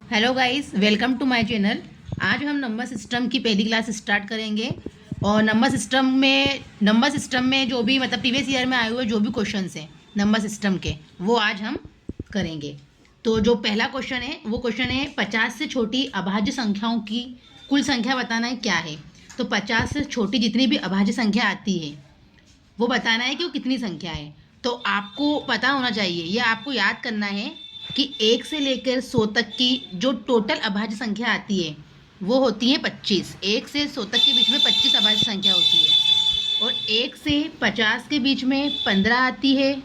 Hello guys, welcome to my channel. आज हम number system की पहली क्लास स्टार्ट करेंगे। और नंबर सिस्टम में जो भी मतलब प्रीवियस ईयर में आए हुए जो भी क्वेश्चंस हैं नंबर सिस्टम के, वो आज हम करेंगे। तो जो पहला क्वेश्चन है वो क्वेश्चन है 50 से छोटी अभाज्य संख्याओं की कुल संख्या बताना है क्या है। तो 50 से छोटी जितनी भी अभाज्य संख्या आती है वो बताना है कि वो कितनी संख्या है। तो आपको पता होना चाहिए, ये आपको याद करना है कि 1 से लेकर 100 तक की जो टोटल अभाज्य संख्या आती है वो होती है 25। 1 से 100 तक के बीच में 25 अभाज्य संख्या होती है। और 1 से 50 के बीच में 15 आती है।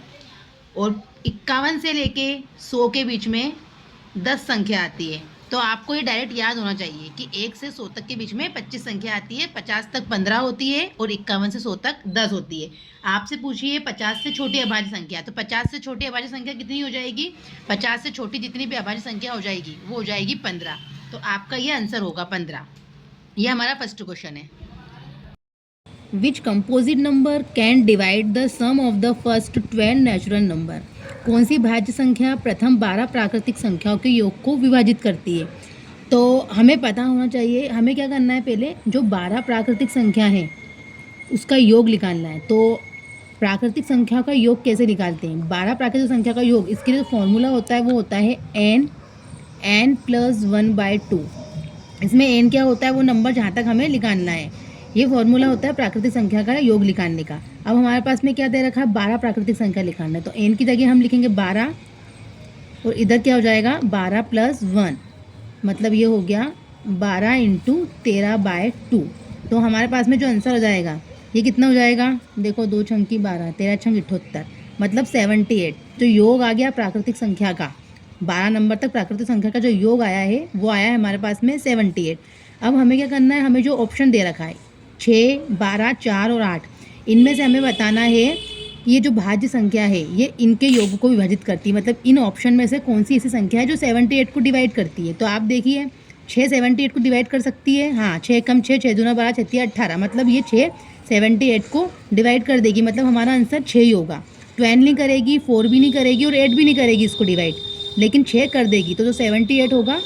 और 51 से लेके 100 के बीच में 10 संख्या आती है। तो आपको ये डायरेक्ट याद होना चाहिए कि 1 से 100 तक के बीच में 25 संख्या आती है, 50 तक 15 होती है और 51 से 100 तक 10 होती है। आपसे पूछिए 50 से छोटी अभाज्य संख्या, तो 50 से छोटी अभाज्य संख्या कितनी हो जाएगी? 50 से छोटी जितनी भी अभाज्य संख्या हो जाएगी वो हो जाएगी 15। तो आपका ये आंसर होगा 15। ये हमारा फर्स्ट क्वेश्चन है। Which composite number can divide the sum of the first 12 natural number? कौन सी भाज्य संख्या प्रथम 12 प्राकृतिक संख्याओं के योग को विभाजित करती है? तो हमें पता होना चाहिए, हमें क्या करना है, पहले जो 12 प्राकृतिक संख्या है उसका योग निकालना है। तो प्राकृतिक संख्या का योग कैसे निकालते हैं? 12 प्राकृतिक संख्या का योग, इसके लिए जो फॉर्मूला होता है वो होता है n प्लस 1/2। इसमें n क्या होता है? वो नंबर जहाँ तक हमें निकालना है। ये फॉर्मूला होता है प्राकृतिक संख्या का योग निकालने का। अब हमारे पास में क्या दे रखा है? 12 प्राकृतिक संख्या निकालना है। तो n की जगह हम लिखेंगे 12 और इधर क्या हो जाएगा? 12 प्लस 1, मतलब ये हो गया 12 इंटू 13/2। तो हमारे पास में जो आंसर हो जाएगा ये कितना हो जाएगा? देखो, 2 छंकी 12, 13 छंक 78, मतलब 78। जो योग आ गया प्राकृतिक संख्या का, 12 नंबर तक प्राकृतिक संख्या का जो योग आया है वो आया है हमारे पास में 78। अब हमें क्या करना है? हमें जो ऑप्शन दे रखा है 6, 12, 4 और 8, इनमें से हमें बताना है ये जो भाज्य संख्या है ये इनके योग को विभाजित करती है। मतलब इन ऑप्शन में से कौन सी ऐसी संख्या है जो 78 को डिवाइड करती है। तो आप देखिए, 6 78 को डिवाइड कर सकती है। हाँ, 6 कम 6, 6 दूना 12, 6 18, मतलब ये 6 78 को डिवाइड कर देगी। मतलब हमारा आंसर 6 ही होगा। 12 नहीं करेगी, 4 भी नहीं करेगी और 8 भी नहीं करेगी इसको डिवाइड, लेकिन 6 कर देगी। तो जो 78 होगा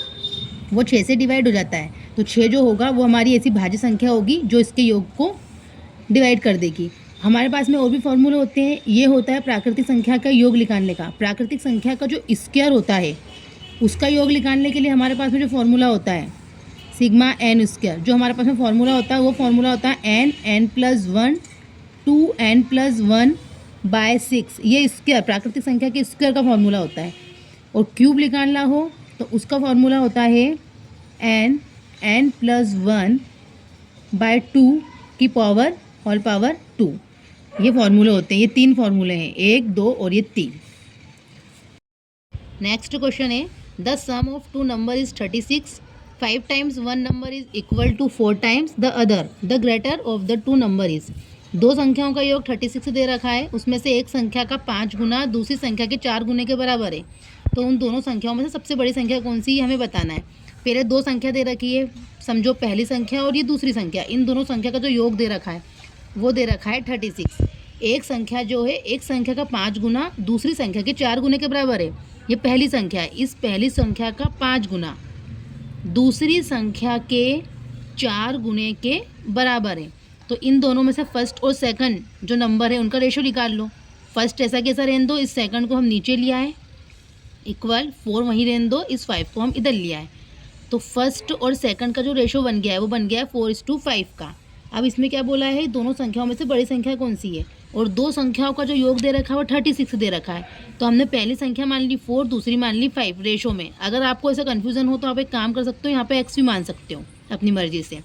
वो 6 से डिवाइड हो जाता है। तो 6 जो होगा वो हमारी ऐसी भाज्य संख्या होगी जो इसके योग को डिवाइड कर देगी। हमारे पास में और भी फॉर्मूले होते हैं। ये होता है प्राकृतिक संख्या का योग निकालने का। प्राकृतिक संख्या का जो स्क्वायर होता है उसका योग निकालने के लिए हमारे पास में जो फॉर्मूला होता है सिग्मा एन स्क्वायर, जो हमारे पास में फॉर्मूला होता है वो फॉर्मूला होता है n प्लस 1 2n प्लस 1/6। ये स्क्वायर प्राकृतिक संख्या के स्क्वायर का फॉर्मूला होता है। और क्यूब निकालना हो तो उसका फॉर्मूला होता है n प्लस 1/2 की पावर होल पावर 2। ये फॉर्मूले होते हैं। ये 3 फॉर्मूले हैं, 1, 2 और ये 3। नेक्स्ट क्वेश्चन है the sum of 2 number is 36। 5 times 1 number is equal to 4 times the other, the greater of the 2 number is. दो संख्याओं का योग 36 दे रखा है, उसमें से एक संख्या का 5 गुना दूसरी संख्या के 4 गुने के बराबर है। तो उन दोनों संख्याओं में से सबसे बड़ी संख्या कौन सी है हमें बताना है। पहले दो संख्या दे रखी है, समझो पहली संख्या और ये दूसरी संख्या। इन दोनों संख्या का जो योग दे रखा है वो दे रखा है 36। एक संख्या जो है, एक संख्या का 5 गुना दूसरी संख्या के 4 गुने के बराबर है। ये पहली संख्या है, इस पहली संख्या का 5 गुना दूसरी संख्या के 4 गुने के बराबर है। तो इन दोनों में से फर्स्ट और सेकंड जो नंबर है उनका रेशो निकाल लो। फर्स्ट ऐसा कैसा रहने दो, इस सेकंड को हम नीचे लिया है, इक्वल 4 वहीं रहने दो, इस 5 को हम इधर लिया है। तो फर्स्ट और सेकंड का जो रेशो बन गया है वो बन गया है 4:5 का। अब इसमें क्या बोला है, दोनों संख्याओं में से बड़ी संख्या कौन सी है, और दो संख्याओं का जो योग दे रखा है वो 36 दे रखा है। तो हमने पहली संख्या मान ली 4, दूसरी मान ली 5 रेशो में। अगर आपको ऐसा कन्फ्यूजन हो तो आप एक काम कर सकते हो, यहाँ पे x भी मान सकते हो अपनी मर्जी से।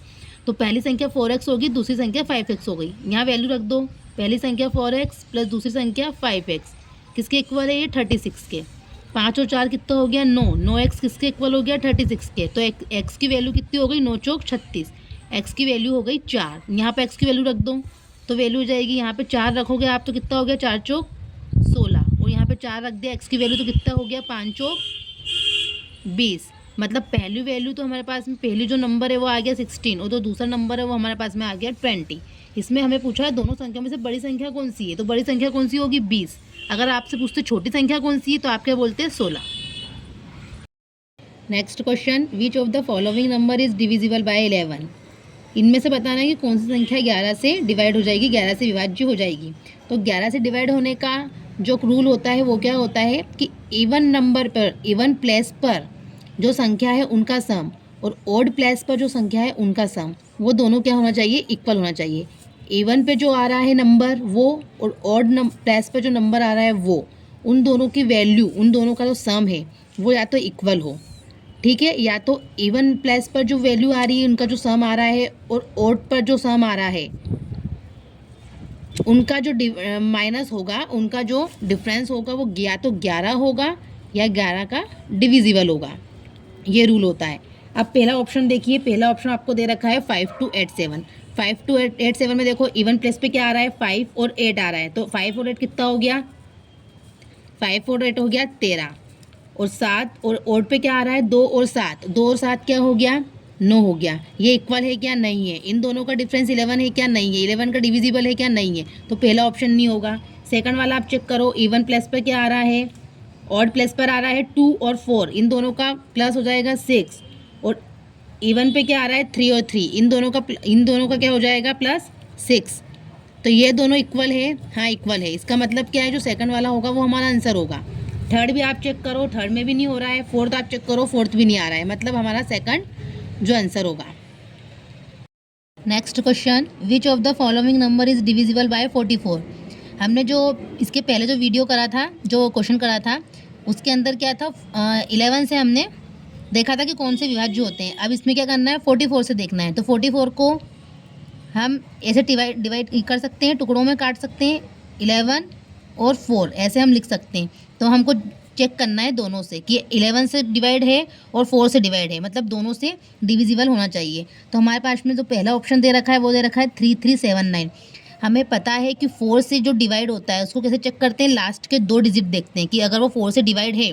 तो पहली संख्या 4x होगी, दूसरी संख्या 5x हो गई। यहाँ वैल्यू रख दो, पहली संख्या 4x प्लस दूसरी संख्या 5x किसके इक्वल है? ये 36 के। 5 और 4 कितना हो गया? 9। 9x किसके इक्वल हो गया? 36 के। तो x की वैल्यू कितनी हो गई? 9 चौक 36। x की वैल्यू हो गई 4। यहाँ पे x की वैल्यू रख दो तो वैल्यू हो जाएगी, यहाँ पे 4 रखोगे आप तो कितना हो गया? 4 चौक 16। और यहाँ पे 4 रख दिया x की वैल्यू तो कितना हो गया? 5 चौक 20। मतलब पहली वैल्यू तो हमारे पास में, पहली जो नंबर है वो आ गया 16 और जो दूसरा नंबर है वो हमारे पास में आ गया 20। इसमें हमें पूछा है दोनों संख्या में से बड़ी संख्या कौन सी है, तो बड़ी संख्या कौन सी होगी? 20। अगर आपसे पूछते छोटी संख्या कौन सी है तो आप क्या बोलते हैं? 16। Next question, which of the following number is divisible by 11। इनमें से बताना है कि कौन सी संख्या 11 से डिवाइड हो जाएगी, 11 से विभाज्य हो जाएगी। तो 11 से डिवाइड होने का जो रूल होता है वो क्या होता है कि इवन नंबर पर, इवन प्लेस पर जो संख्या है उनका सम और ओड प्लेस पर जो संख्या है उनका सम, वो दोनों क्या होना चाहिए, इक्वल होना चाहिए। इवन पे जो आ रहा है नंबर वो, और ओड प्लेस पर जो नंबर आ रहा है वो, उन दोनों की वैल्यू, उन दोनों का जो सम है वो या तो इक्वल हो, ठीक है, या तो इवन प्लेस पर जो वैल्यू आ रही है उनका जो सम आ रहा है और ओड पर जो सम आ रहा है उनका जो माइनस होगा, उनका जो डिफरेंस होगा वो या तो 11 होगा या 11 का डिविजिबल होगा। ये रूल होता है। अब पहला ऑप्शन देखिए, पहला ऑप्शन आपको दे रखा है 5 to 8 7। 5 to 8 7 में देखो इवन प्लेस पे क्या आ रहा है, 5 और 8 आ रहा है। तो 5 और 8 कितना हो गया, 5 और 8 हो गया 13, और 7 और ओड पे क्या आ रहा है, 2 और 7, 2 और 7 क्या हो गया, 9 हो गया। ये इक्वल है क्या, नहीं है। इन दोनों का डिफरेंस 11 है क्या, नहीं है। 11 का डिविजिबल है क्या, नहीं है। तो पहला ऑप्शन नहीं होगा। सेकंड वाला आप चेक करो, इवन प्लस पर क्या आ रहा है, ऑड प्लस पर आ रहा है 2 और 4, इन दोनों का प्लस हो जाएगा 6, और इवन पे क्या आ रहा है 3 और 3, इन दोनों का क्या हो जाएगा, प्लस 6। तो ये दोनों इक्वल है, हाँ इक्वल है। इसका मतलब क्या है, जो सेकंड वाला होगा वो हमारा आंसर होगा। थर्ड भी आप चेक करो, थर्ड में भी नहीं हो रहा है। फोर्थ आप चेक करो, फोर्थ भी नहीं आ रहा है। मतलब हमारा सेकंड जो आंसर होगा। Next question, which of the following number is divisible by 44। हमने जो इसके पहले जो वीडियो करा था, जो क्वेश्चन करा था, उसके अंदर क्या था, 11 से हमने देखा था कि कौन से विभाज्य होते हैं। अब इसमें क्या करना है, 44 से देखना है। तो 44 को हम ऐसे डिवाइड कर सकते हैं, टुकड़ों में काट सकते हैं, 11 और 4 ऐसे हम लिख सकते हैं। तो हमको चेक करना है दोनों से कि 11 से डिवाइड है और 4 से डिवाइड है, मतलब दोनों से डिविजिबल होना चाहिए। तो हमारे पास में जो पहला ऑप्शन दे रखा है वो दे रखा है 3379। हमें पता है कि 4 से जो डिवाइड होता है उसको कैसे चेक करते हैं, लास्ट के 2 डिजिट देखते हैं कि अगर वो 4 से डिवाइड है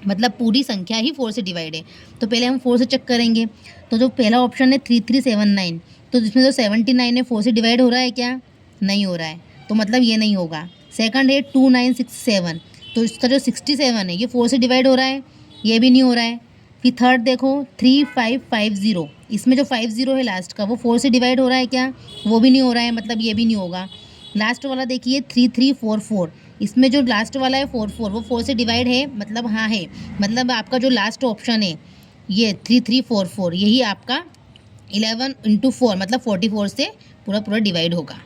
मतलब पूरी संख्या ही 4 से डिवाइड है। तो पहले हम 4 से चेक करेंगे। तो जो पहला ऑप्शन है 3379, तो जिसमें जो 79 है 4 से डिवाइड हो रहा है क्या, नहीं हो रहा है, तो मतलब ये नहीं होगा। सेकंड है 2967, तो इसका जो 67 है ये 4 से डिवाइड हो रहा है, ये भी नहीं हो रहा है। फिर थर्ड देखो 3550, इसमें जो 50 है लास्ट का वो 4 से डिवाइड हो रहा है क्या, वो भी नहीं हो रहा है, मतलब ये भी नहीं होगा। लास्ट वाला देखिए 3344, इसमें जो लास्ट वाला है 44, वो 4 से डिवाइड है, मतलब हाँ है, मतलब आपका जो लास्ट ऑप्शन है ये 3344, यही आपका 11 × 4 मतलब 44 से पूरा डिवाइड होगा।